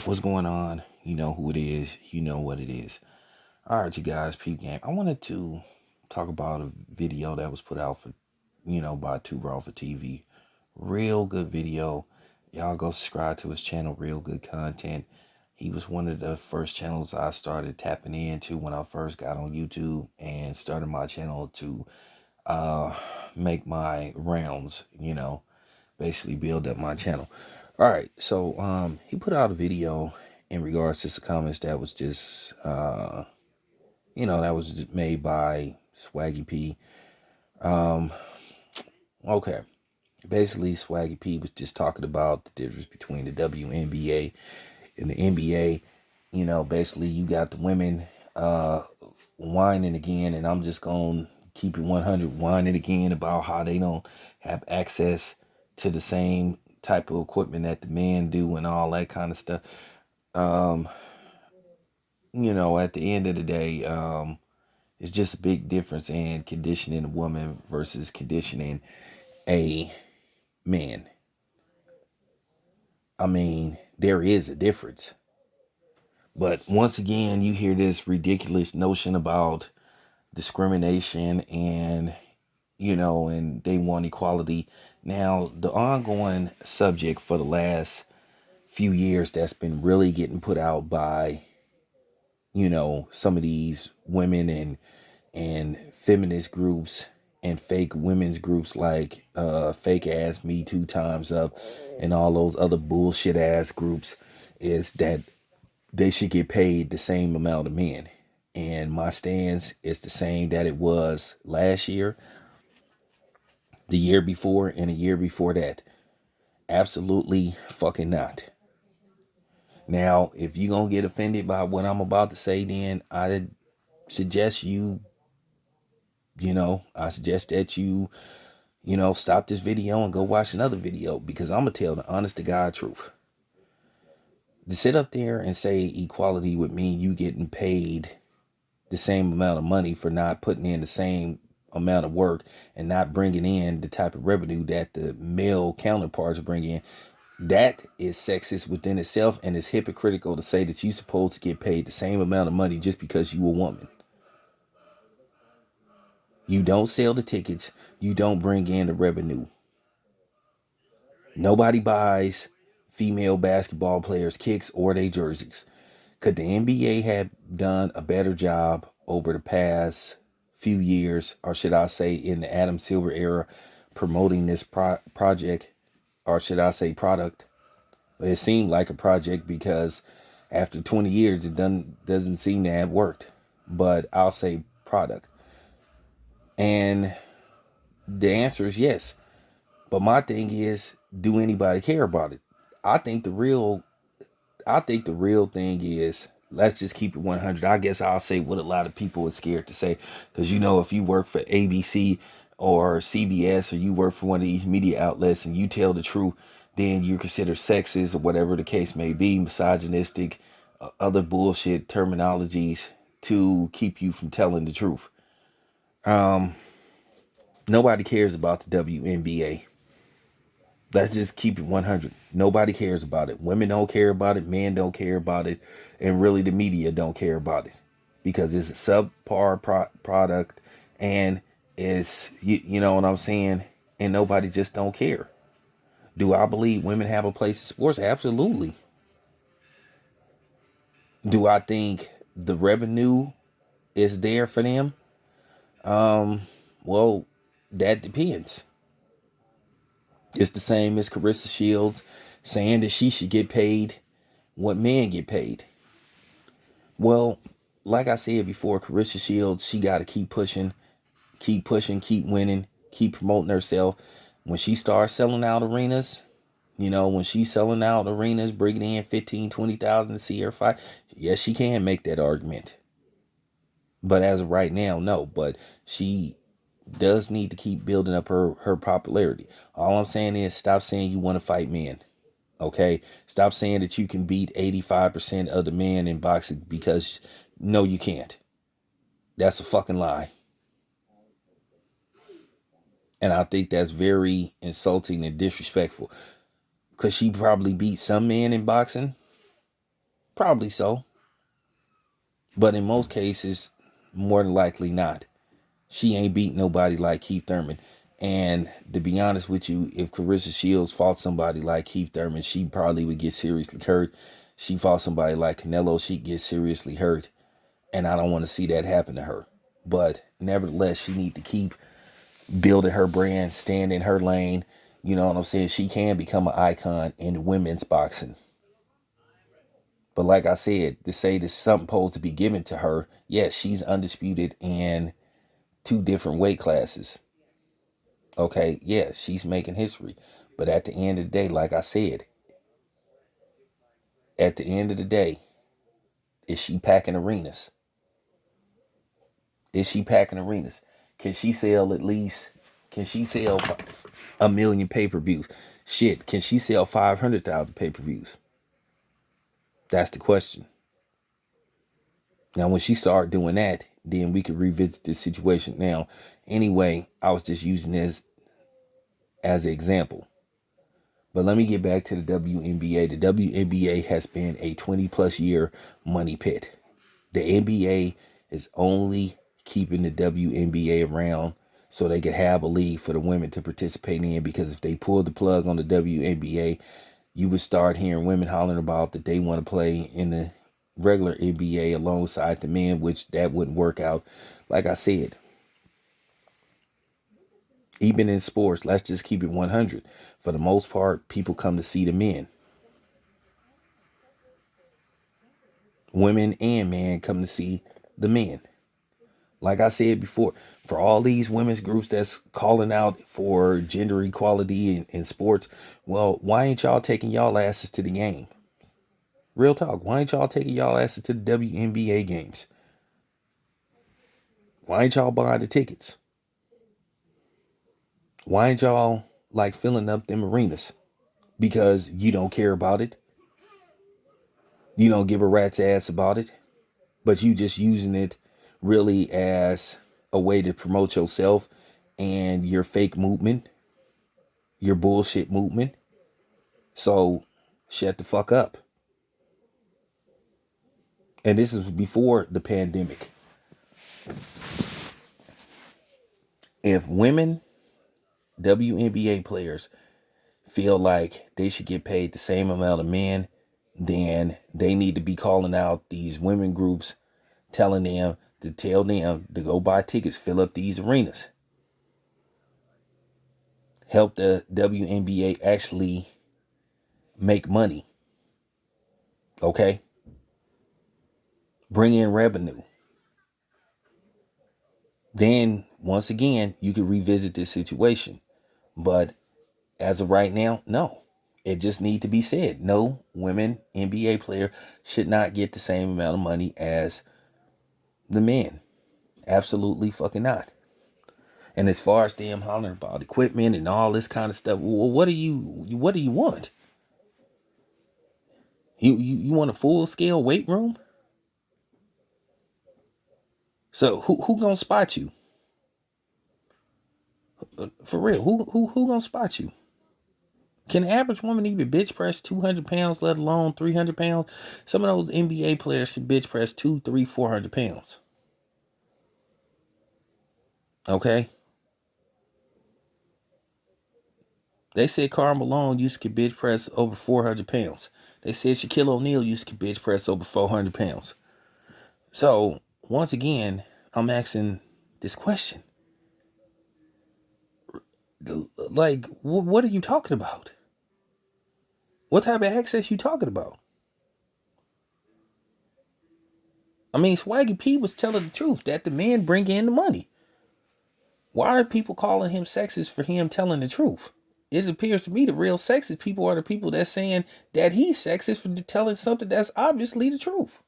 What's going on? You know who it is. You know what it is. All right, you guys, peep game. I wanted to talk about a video that was put out for, by Too Raw for TV. Real good video. Y'all go subscribe to his channel. Real good content. He was one of the first channels I started tapping into when I first got on YouTube and started my channel to uh, make my rounds, basically build up my channel. All right, so he put out a video in regards to some comments that was just that was just made by Swaggy P. Um, okay, basically Swaggy P was just talking about the difference between the WNBA and the NBA. Basically you got the women whining again, and I'm just gonna keep it 100, whining again about how they don't have access to the same type of equipment that the men do and all that kind of stuff. Um, at the end of the day, it's just a big difference in conditioning a woman versus conditioning a man. I mean, there is a difference. But once again, you hear this ridiculous notion about discrimination and they want equality. Now, the ongoing subject for the last few years that's been really getting put out by, some of these women and feminist groups and fake women's groups like fake ass Me Too Times Up and all those other bullshit ass groups is that they should get paid the same amount of men. And my stance is the same that it was last year, the year before, and a year before that. Absolutely fucking not. Now, if you're going to get offended by what I'm about to say, then I suggest I suggest that you stop this video and go watch another video, because I'm going to tell the honest to God truth. To sit up there and say equality would mean you getting paid the same amount of money for not putting in the same amount of work and not bringing in the type of revenue that the male counterparts bring in, that is sexist within itself, and it's hypocritical to say that you're supposed to get paid the same amount of money just because you a woman. You don't sell the tickets. You don't bring in the revenue. Nobody buys female basketball players kicks or their jerseys. Could the NBA have done a better job over the past few years, or should I say in the Adam Silver era, promoting this project, or should I say product? It seemed like a project because after 20 years, it doesn't seem to have worked. But I'll say product. And the answer is yes. But my thing is, do anybody care about it? I think the real thing is, let's just keep it 100. I guess I'll say what a lot of people are scared to say, because if you work for ABC or CBS, or you work for one of these media outlets and you tell the truth, then you're considered sexist or whatever the case may be, misogynistic, other bullshit terminologies to keep you from telling the truth. Nobody cares about the WNBA. Let's just keep it 100. Nobody cares about it. Women don't care about it. Men don't care about it. And really the media don't care about it, because it's a subpar product, and it's, you know what I'm saying? And nobody just don't care. Do I believe women have a place in sports? Absolutely. Do I think the revenue is there for them? Well, that depends. It's the same as Carissa Shields saying that she should get paid what men get paid. Well, like I said before, Carissa Shields, she got to keep pushing, keep winning, keep promoting herself. When she starts selling out arenas, when she's selling out arenas, bringing in 15, 20,000 to see her fight, yes, she can make that argument. But as of right now, no. But she does need to keep building up her popularity. All I'm saying is, stop saying you want to fight men. Okay? Stop saying that you can beat 85% of the men in boxing, because no, you can't. That's a fucking lie. And I think that's very insulting and disrespectful. Because she probably beat some men in boxing. Probably so. But in most cases, more than likely not. She ain't beat nobody like Keith Thurman. And to be honest with you, if Clarissa Shields fought somebody like Keith Thurman, she probably would get seriously hurt. She fought somebody like Canelo, she'd get seriously hurt. And I don't want to see that happen to her. But nevertheless, she need to keep building her brand, staying in her lane. You know what I'm saying? She can become an icon in women's boxing. But like I said, to say there's something supposed to be given to her, yes, she's undisputed in two different weight classes. Okay, yeah, she's making history. But at the end of the day, like I said, at the end of the day, is she packing arenas? Is she packing arenas? Can she sell at least, can she sell 1,000,000 pay-per-views? Shit, can she sell 500,000 pay-per-views? That's the question. Now, when she started doing that, then we could revisit this situation. Now, anyway, I was just using this as an example. But let me get back to the WNBA. The WNBA has been a 20 plus year money pit. The NBA is only keeping the WNBA around so they could have a league for the women to participate in, because if they pulled the plug on the WNBA, you would start hearing women hollering about that they want to play in the regular NBA alongside the men, which that wouldn't work out. Like I said, even in sports, let's just keep it 100. For the most part, people come to see the men. Women and men come to see the men. Like I said before, for all these women's groups that's calling out for gender equality in sports, well, why ain't y'all taking y'all asses to the game? Real talk. Why ain't y'all taking y'all asses to the WNBA games? Why ain't y'all buying the tickets? Why ain't y'all like filling up them arenas? Because you don't care about it. You don't give a rat's ass about it. But you just using it really as a way to promote yourself and your fake movement, your bullshit movement. So shut the fuck up. And this is before the pandemic. If women, WNBA players, feel like they should get paid the same amount of men, then they need to be calling out these women groups, telling them to tell them to go buy tickets, fill up these arenas. Help the WNBA actually make money. Okay? Bring in revenue. Then, once again, you can revisit this situation. But as of right now, no. It just need to be said. No women NBA player should not get the same amount of money as the men. Absolutely fucking not. And as far as them hollering about equipment and all this kind of stuff, well, what do you want? You want a full scale weight room? So who gonna spot you? For real, who gonna spot you? Can the average woman even bench press 200 pounds, let alone 300 pounds? Some of those NBA players can bench press 200, 300, 400 pounds. Okay? They said Karl Malone used to bench press over 400 pounds. They said Shaquille O'Neal used to bench press over 400 pounds. So, once again, I'm asking this question. Like, what are you talking about? What type of access you talking about? I mean, Swaggy P was telling the truth that the men bring in the money. Why are people calling him sexist for him telling the truth? It appears to me the real sexist people are the people that's saying that he's sexist for telling something that's obviously the truth.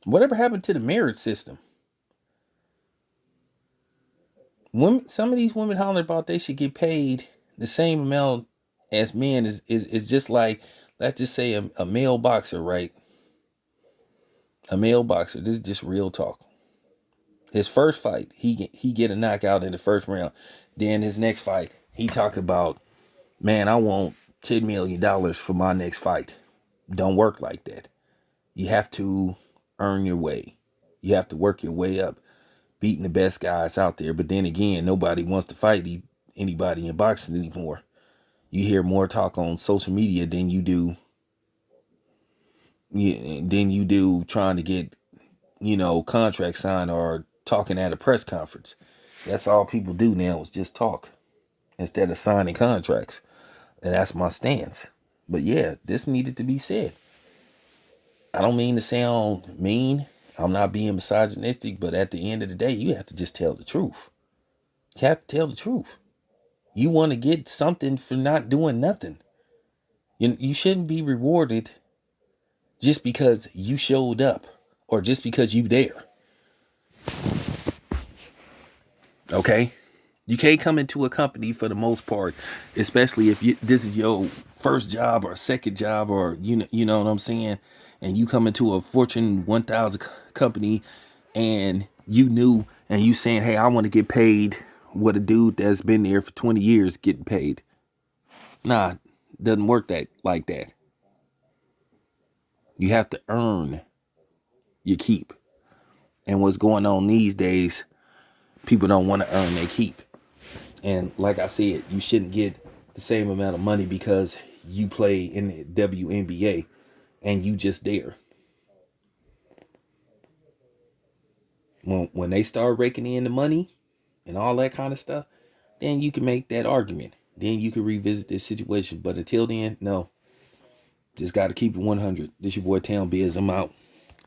Whatever happened to the marriage system? Women, some of these women hollering about they should get paid the same amount as men is just like, let's just say a male boxer, right? A male boxer. This is just real talk. His first fight, he get a knockout in the first round. Then his next fight, he talked about, man, I want $10 million for my next fight. Don't work like that. You have to earn your way. You have to work your way up, beating the best guys out there. But then again, nobody wants to fight anybody in boxing anymore. You hear more talk on social media than you do trying to get, contract signed or talking at a press conference. That's all people do now is just talk instead of signing contracts. And that's my stance. But yeah, this needed to be said. I don't mean to sound mean. I'm not being misogynistic, but at the end of the day, you have to just tell the truth. You have to tell the truth. You want to get something for not doing nothing. You shouldn't be rewarded just because you showed up or just because you there. Okay? You can't come into a company for the most part, especially if this is your first job or second job, or you know what I'm saying, and you come into a Fortune 1000 company and you knew and you saying, hey, I want to get paid what a dude that's been there for 20 years getting paid. Nah, doesn't work like that. You have to earn your keep. And what's going on these days, people don't want to earn their keep. And like I said, you shouldn't get the same amount of money because you play in the WNBA and you just there. When they start raking in the money and all that kind of stuff, then you can make that argument. Then you can revisit this situation. But until then, no. Just got to keep it 100. This your boy Town Biz. I'm out.